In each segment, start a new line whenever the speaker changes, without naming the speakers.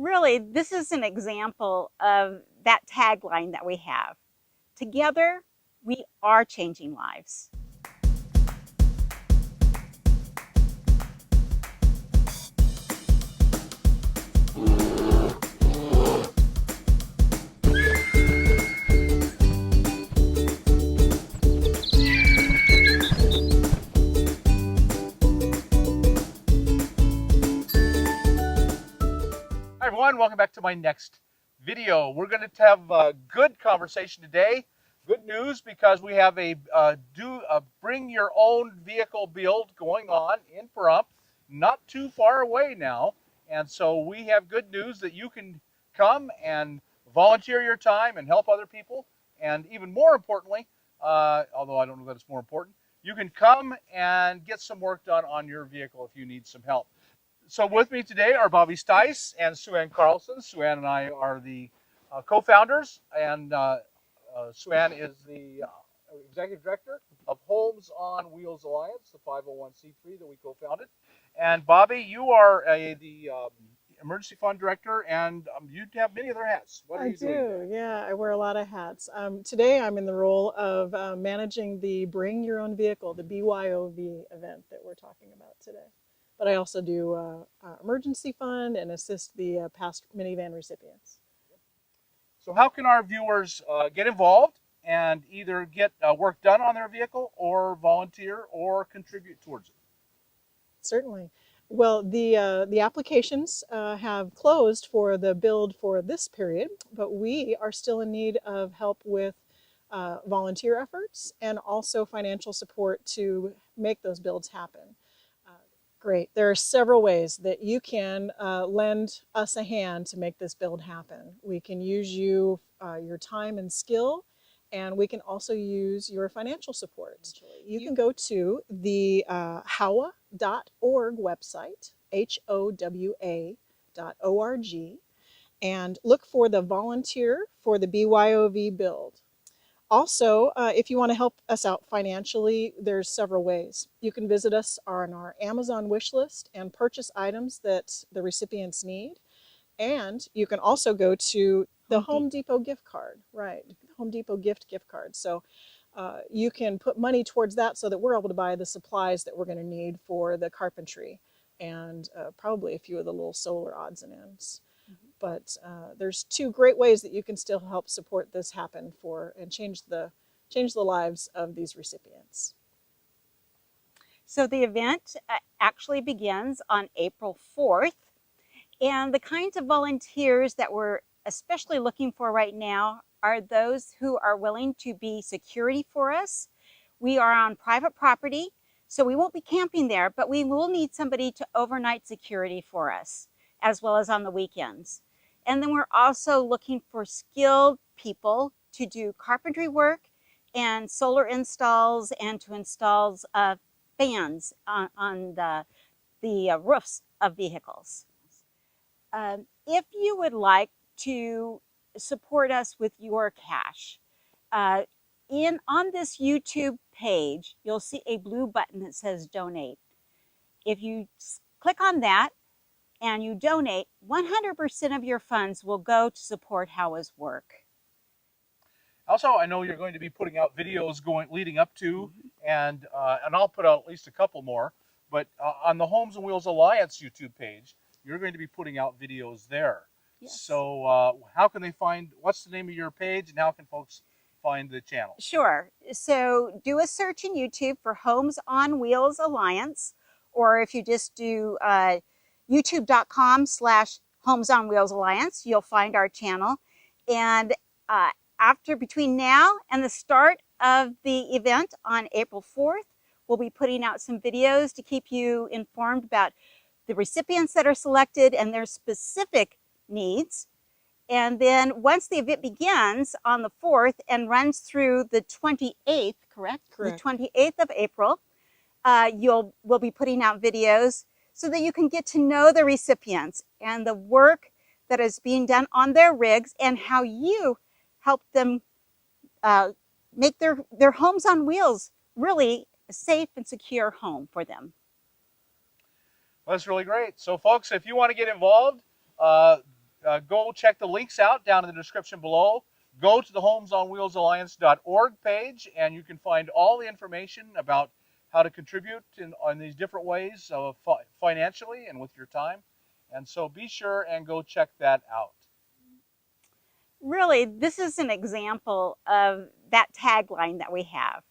really, this is an example of that tagline that we have. Together, we are changing lives.
Hi everyone, welcome back to my next video. We're going to have a good conversation today. Good news, because we have a bring your own vehicle build going on in Pahrump, not too far away now. And so we have good news that you can come and volunteer your time and help other people. And even more importantly, although I don't know that it's more important, you can come and get some work done on your vehicle if you need some help. So with me today are Bobby Stice and Sue-Ann Carlson. Sue-Ann and I are the co-founders, and Sue-Ann is the executive director of Homes on Wheels Alliance, the 501c3 that we co-founded. And Bobby, you are the emergency fund director, and you have many other hats. What are you doing today?
Yeah, I wear a lot of hats. Today I'm in the role of managing the Bring Your Own Vehicle, the BYOV event that we're talking about today. But I also do emergency fund and assist the past minivan recipients.
So how can our viewers get involved and either get work done on their vehicle or volunteer or contribute towards it?
Certainly. Well, the applications have closed for the build for this period, but we are still in need of help with volunteer efforts and also financial support to make those builds happen. Great. There are several ways that you can lend us a hand to make this build happen. We can use your time and skill, and we can also use your financial support. You can go to the HOWA.org website, HOWA.org, and look for the volunteer for the BYOV build. Also, if you want to help us out financially, there's several ways. You can visit us on our Amazon wish list and purchase items that the recipients need. And you can also go to the Home Depot gift card, right? Home Depot gift card. So you can put money towards that so that we're able to buy the supplies that we're going to need for the carpentry and probably a few of the little solar odds and ends. But there's two great ways that you can still help support this happen and change the lives of these recipients.
So the event actually begins on April 4th. And the kinds of volunteers that we're especially looking for right now are those who are willing to be security for us. We are on private property, so we won't be camping there, but we will need somebody to overnight security for us, as well as on the weekends. And then we're also looking for skilled people to do carpentry work and solar installs and to install fans on the roofs of vehicles. If you would like to support us with your cash, on this YouTube page, you'll see a blue button that says donate. If you click on that and you donate, 100% of your funds will go to support HOWA's work.
Also, I know you're going to be putting out videos leading up to, and I'll put out at least a couple more, but on the Homes on Wheels Alliance YouTube page, you're going to be putting out videos there.
Yes.
So how can they find, what's the name of your page, and how can folks find the channel?
Sure. So do a search in YouTube for Homes on Wheels Alliance, or if you just do youtube.com/Homes on Wheels Alliance, you'll find our channel. And between now and the start of the event on April 4th, we'll be putting out some videos to keep you informed about the recipients that are selected and their specific needs. And then once the event begins on the 4th and runs through the 28th, correct?
Correct.
The 28th of April, we'll be putting out videos so that you can get to know the recipients and the work that is being done on their rigs and how you help them make their homes on wheels really a safe and secure home for them.
Well, that's really great. So folks, if you want to get involved, go check the links out down in the description below. Go to the HomesOnWheelsAlliance.org page, and you can find all the information about how to contribute on these different ways financially and with your time. And so be sure and go check that out.
Really, this is an example of that tagline that we have.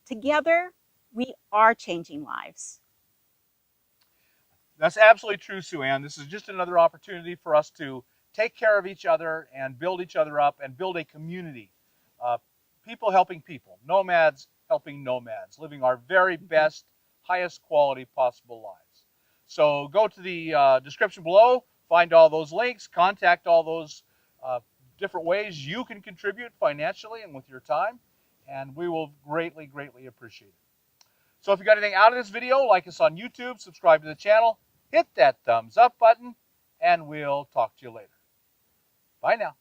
Together, we are changing lives.
That's absolutely true, Sue Ann. This is just another opportunity for us to take care of each other and build each other up and build a community. People helping people, nomads helping nomads, living our very best, highest quality possible lives. So go to the description below, find all those links, contact all those different ways you can contribute financially and with your time, and we will greatly, greatly appreciate it. So if you got anything out of this video, like us on YouTube, subscribe to the channel, hit that thumbs up button, and we'll talk to you later. Bye now.